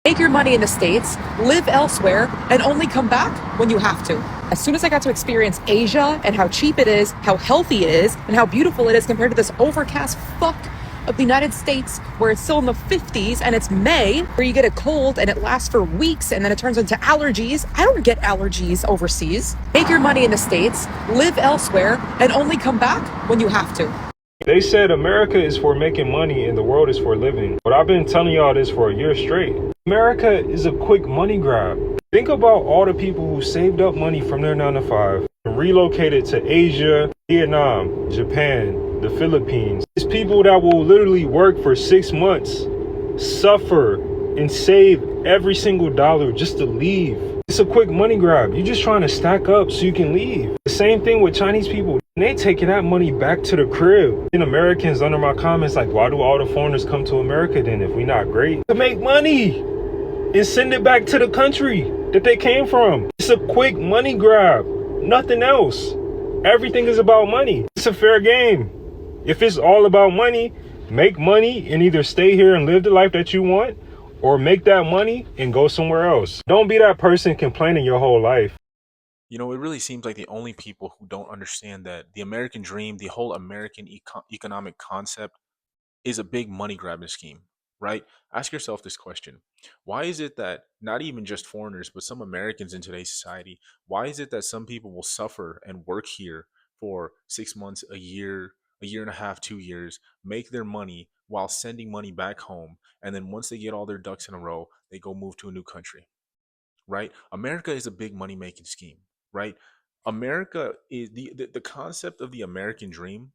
Make your money in the States, live elsewhere, and only come back when you have to. As soon as I got to experience Asia and how cheap it is, how healthy it is, and how beautiful it is compared to this overcast fuck of the United States where it's still in the 50s and it's May, where you get a cold and it lasts for weeks and then it turns into allergies. I don't get allergies overseas. Make your money in the States, live elsewhere, and only come back when you have to. They said America is for making money and the world is for living. But I've been telling y'all this for a year straight. America is a quick money grab. Think about all the people who saved up money from their 9 to 5 and relocated to Asia, Vietnam, Japan, the Philippines. It's people that will literally work for 6 months, suffer, and save every single dollar just to leave. It's a quick money grab. You're just trying to stack up so you can leave. The same thing with Chinese people. They taking that money back to the crib. And Americans under my comments like, why do all the foreigners come to America then if we not great? To make money and send it back to the country that they came from. It's a quick money grab. Nothing else. Everything is about money. It's a fair game. If it's all about money, make money and either stay here and live the life that you want or make that money and go somewhere else. Don't be that person complaining your whole life. You know, it really seems like the only people who don't understand that the American dream, the whole American economic concept, is a big money grabbing scheme, right? Ask yourself this question. Why is it that not even just foreigners, but some Americans in today's society, why is it that some people will suffer and work here for 6 months, a year and a half, 2 years, make their money while sending money back home, and then once they get all their ducks in a row, they go move to a new country, right? America is a big money making scheme, right? America is the concept of the American dream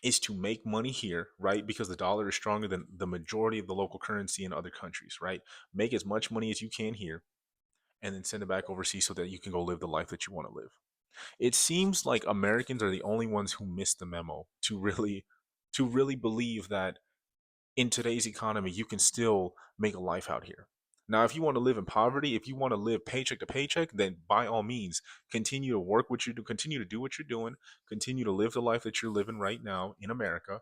is to make money here, right? Because the dollar is stronger than the majority of the local currency in other countries, right? Make as much money as you can here and then send it back overseas so that you can go live the life that you want to live. It seems like Americans are the only ones who missed the memo to really believe that in today's economy, you can still make a life out here. Now, if you want to live in poverty, if you want to live paycheck to paycheck, then by all means, continue to work what you do, continue to do what you're doing, continue to live the life that you're living right now in America,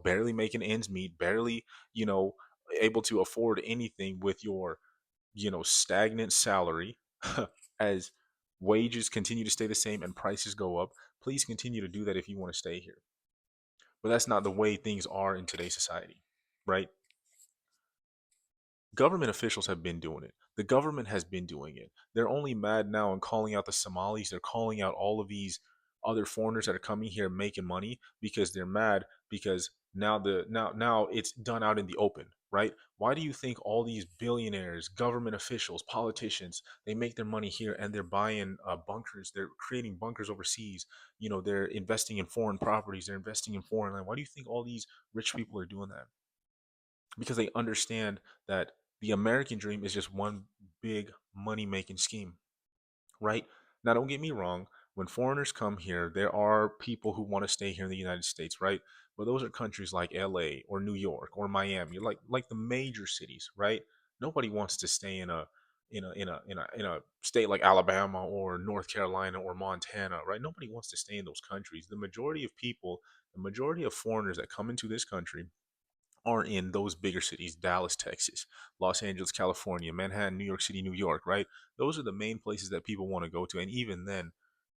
barely making ends meet, barely, you know, able to afford anything with your, stagnant salary as wages continue to stay the same and prices go up. Please continue to do that if you want to stay here. But that's not the way things are in today's society, right? Government officials have been doing it. The government has been doing it. They're only mad now and calling out the Somalis. They're calling out all of these other foreigners that are coming here making money because they're mad because now it's done out in the open, right? Why do you think all these billionaires, government officials, politicians, they make their money here and they're buying bunkers, they're creating bunkers overseas, they're investing in foreign properties, they're investing in foreign land. Why do you think all these rich people are doing that? Because they understand that the American dream is just one big money making scheme, right? Now, don't get me wrong. When foreigners come here, there are people who want to stay here in the United States, right? But those are countries like LA or New York or Miami, like the major cities, right? Nobody wants to stay in a state like Alabama or North Carolina or Montana, right? Nobody wants to stay in those countries. The majority of people, the majority of foreigners that come into this country are in those bigger cities: Dallas, Texas, Los Angeles, California, Manhattan, New York City, New York, right? Those are the main places that people want to go to. And even then,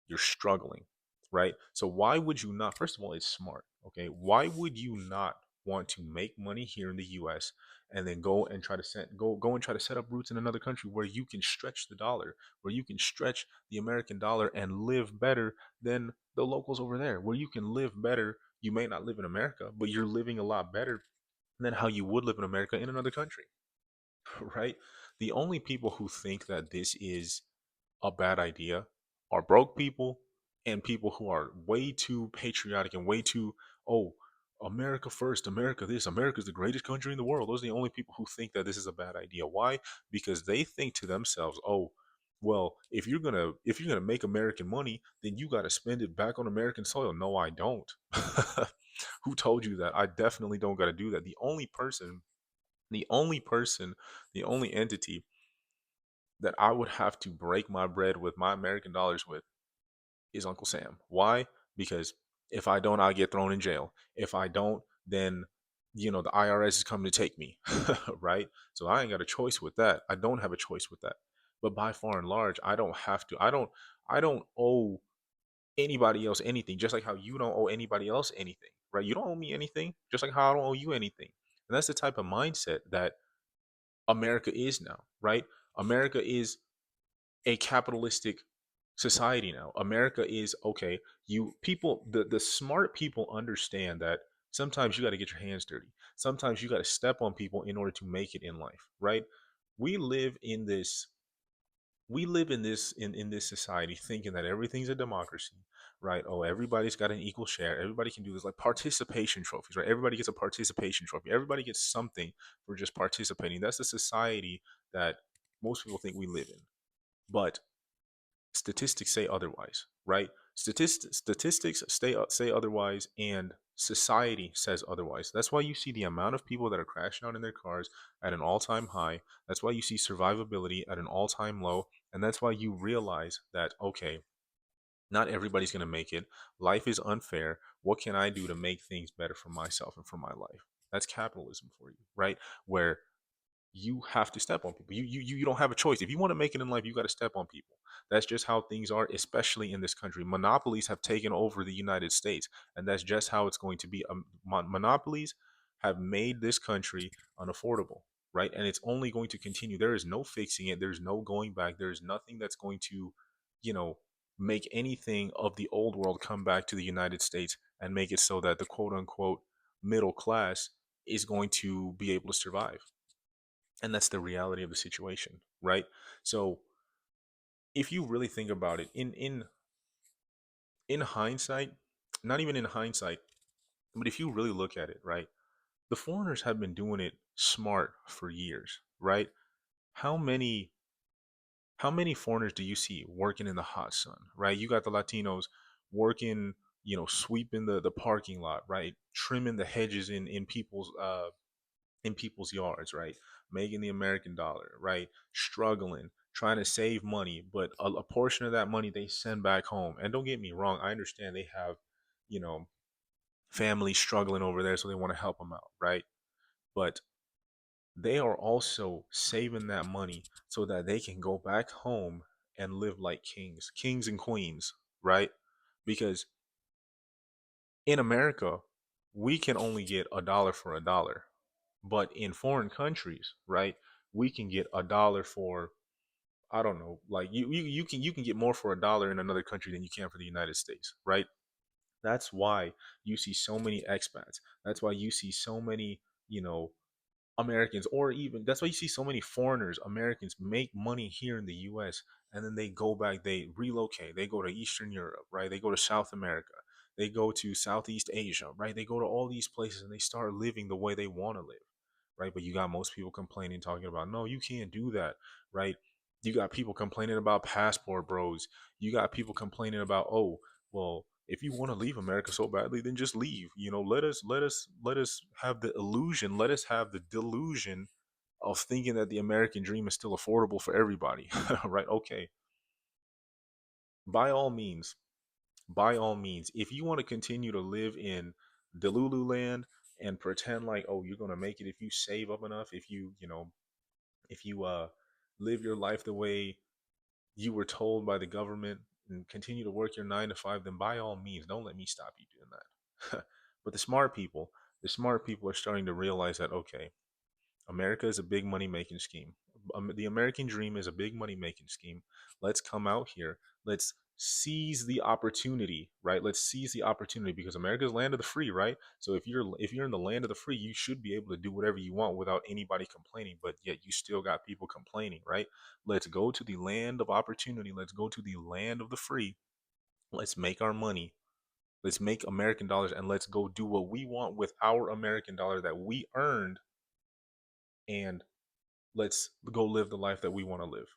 you're struggling, right? So, why would you not? First of all, it's smart, okay? Why would you not want to make money here in the US and then go and try to go and try to set up roots in another country where you can stretch the dollar, where you can stretch the American dollar and live better than the locals over there, where you can live better. You may not live in America, but you're living a lot better than how you would live in America in another country, right? The only people who think that this is a bad idea are broke people and people who are way too patriotic and way too, oh, America first, America this, America's the greatest country in the world. Those are the only people who think that this is a bad idea. Why? Because they think to themselves, oh, well, if you're gonna make American money, then you gotta spend it back on American soil. No, I don't. Who told you that? I definitely don't gotta do that. The only person, the only entity that I would have to break my bread with my American dollars with is Uncle Sam. Why? Because if I don't, I get thrown in jail. If I don't, then the IRS is coming to take me, right? So I ain't got a choice with that. I don't have a choice with that. But by far and large, I don't have to. I don't owe anybody else anything, just like how you don't owe anybody else anything, right? You don't owe me anything, just like how I don't owe you anything. And that's the type of mindset that America is now, right? America is a capitalistic society now. America is okay. You people, the smart people understand that sometimes you got to get your hands dirty. Sometimes you got to step on people in order to make it in life, right? We live in this in this society thinking that everything's a democracy, right? Oh, everybody's got an equal share, everybody can do this, like participation trophies, right? Everybody gets a participation trophy, everybody gets something for just participating. That's the society that most people think we live in. But statistics say otherwise, right? Statistics say otherwise, and society says otherwise. That's why you see the amount of people that are crashing out in their cars at an all-time high. That's why you see survivability at an all-time low, and that's why you realize that okay, not everybody's going to make it. Life is unfair. What can I do to make things better for myself and for my life? That's capitalism for you, right? Where you have to step on people. You don't have a choice. If you want to make it in life, you got to step on people. That's just how things are, especially in this country. Monopolies have taken over the United States, and that's just how it's going to be. Monopolies have made this country unaffordable, right? And it's only going to continue. There is no fixing it. There's no going back. There's nothing that's going to, you know, make anything of the old world come back to the United States and make it so that the quote unquote middle class is going to be able to survive. And that's the reality of the situation, right? So if you really think about it, in hindsight, not even in hindsight, but if you really look at it, right, the foreigners have been doing it smart for years, right? how many how many foreigners do you see working in the hot sun, right? You got the Latinos working, sweeping the parking lot, right, trimming the hedges in people's yards, right? Making the American dollar, right? Struggling, trying to save money, but a portion of that money they send back home. And don't get me wrong, I understand they have, you know, families struggling over there, so they want to help them out, right? But they are also saving that money so that they can go back home and live like kings and queens, right? Because in America, we can only get a dollar for a dollar. But in foreign countries, right, we can get a dollar for, I don't know, like you can get more for a dollar in another country than you can for the United States, right? That's why you see so many expats. That's why you see so many, you know, Americans, or even that's why you see so many foreigners, Americans make money here in the US, and then they go back, they relocate, they go to Eastern Europe, right? They go to South America, they go to Southeast Asia, right? They go to all these places and they start living the way they want to live, right? But you got most people complaining, talking about, no, you can't do that, right? You got people complaining about passport bros. You got people complaining about, oh, well, if you want to leave America so badly, then just leave. Let us have the illusion, let us have the delusion of thinking that the American dream is still affordable for everybody, right? Okay, by all means, by all means, if you want to continue to live in Delulu land and pretend like, oh, you're gonna make it if you save up enough, if you live your life the way you were told by the government and continue to work your 9 to 5, then by all means, don't let me stop you doing that. But the smart people are starting to realize that, okay, America is a big money making scheme. The American dream is a big money making scheme. Let's come out here. Let's seize the opportunity, right? Let's seize the opportunity because America's land of the free, right? So if you're in the land of the free, you should be able to do whatever you want without anybody complaining, but yet you still got people complaining, right? Let's go to the land of opportunity. Let's go to the land of the free. Let's make our money. Let's make American dollars and let's go do what we want with our American dollar that we earned, and let's go live the life that we want to live.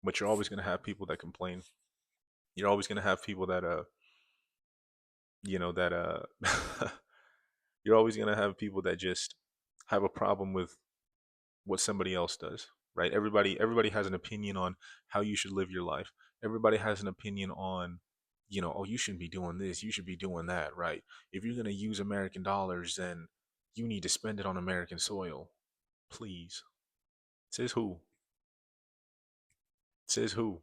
But you're always going to have people that complain. You're always going to have people that that you're always going to have people that just have a problem with what somebody else does, right? Everybody has an opinion on how you should live your life. Everybody has an opinion on, oh, you shouldn't be doing this, you should be doing that, right? If you're going to use American dollars, then you need to spend it on American soil. Please. Says who? Says who?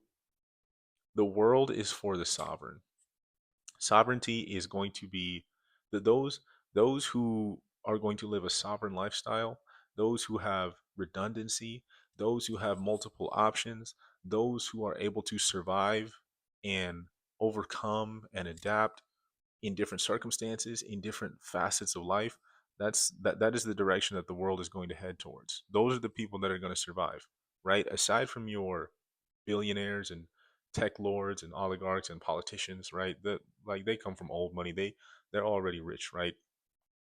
The world is for the sovereign. Sovereignty is going to be those who are going to live a sovereign lifestyle, those who have redundancy, those who have multiple options, those who are able to survive and overcome and adapt in different circumstances, in different facets of life. That is the direction that the world is going to head towards. Those are the people that are going to survive, right? Aside from your billionaires and tech lords and oligarchs and politicians, right? That, like, they come from old money. They're already rich, right?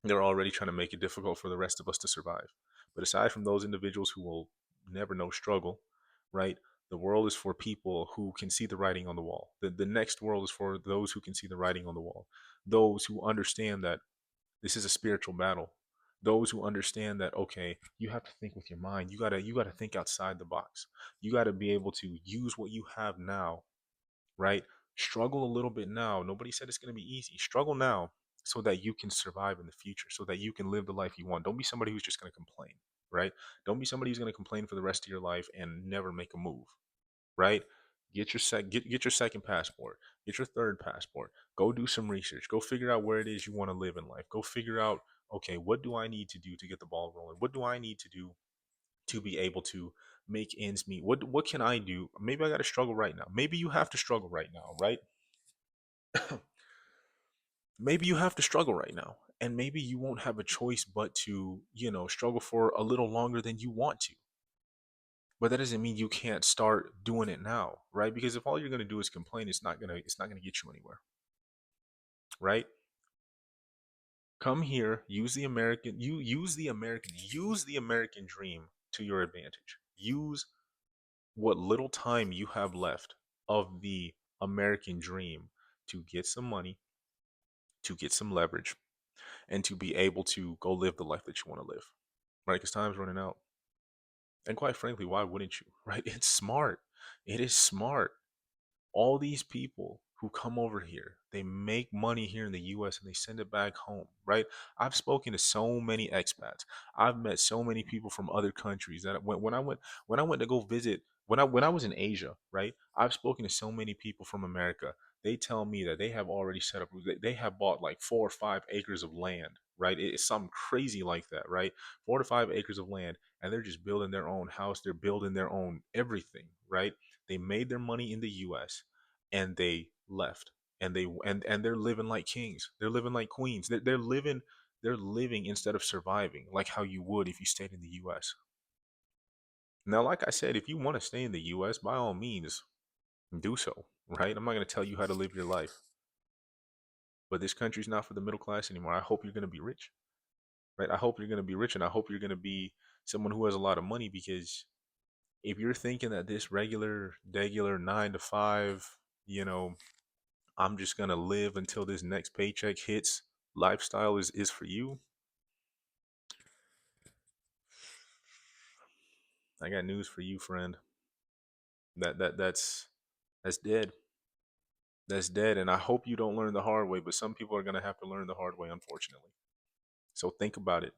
They're already trying to make it difficult for the rest of us to survive. But aside from those individuals who will never know struggle, right? The world is for people who can see the writing on the wall. The next world is for those who can see the writing on the wall. Those who understand that this is a spiritual battle. Those who understand that, okay, you have to think with your mind. You gotta think outside the box. You gotta be able to use what you have now, right? Struggle a little bit now. Nobody said it's gonna be easy. Struggle now so that you can survive in the future, so that you can live the life you want. Don't be somebody who's just gonna complain, right? Don't be somebody who's gonna complain for the rest of your life and never make a move, right? Get your second passport, get your third passport. Go do some research. Go figure out where it is you want to live in life. Go figure out, okay, what do I need to do to get the ball rolling? What do I need to do to be able to make ends meet? What can I do? Maybe I got to struggle right now. Maybe you have to struggle right now, right? Maybe you have to struggle right now. And maybe you won't have a choice but to, struggle for a little longer than you want to. But that doesn't mean you can't start doing it now, right? Because if all you're going to do is complain, it's not going to get you anywhere, right? Come here, use the American dream to your advantage. Use what little time you have left of the American dream to get some money, to get some leverage, and to be able to go live the life that you want to live, right? Because time's running out. And quite frankly, why wouldn't you, right? It's smart. It is smart. All these people who come over here, they make money here in the US and they send it back home, right? I've spoken to so many expats. I've met so many people from other countries that when I went to go visit, when I was in Asia, right? I've spoken to so many people from America. They tell me that they have already set up, they have bought like 4 or 5 acres of land, right? It's something crazy like that, right? 4 to 5 acres of land, and they're just building their own house. They're building their own everything, right? They made their money in the US and they left, and they're living like kings. They're living like queens. They're living instead of surviving like how you would if you stayed in the US. Now, like I said, if you want to stay in the US, by all means, do so, right? I'm not going to tell you how to live your life, but this country's not for the middle class anymore. I hope you're going to be rich, right? I hope you're going to be rich, and I hope you're going to be someone who has a lot of money, because if you're thinking that this regular 9 to 5, you know, I'm just gonna live until this next paycheck hits lifestyle is for you, I got news for you, friend. That's dead. That's dead. And I hope you don't learn the hard way, but some people are gonna have to learn the hard way, unfortunately. So think about it.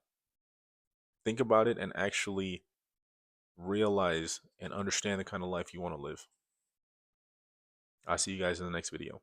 Think about it and actually realize and understand the kind of life you want to live. I'll see you guys in the next video.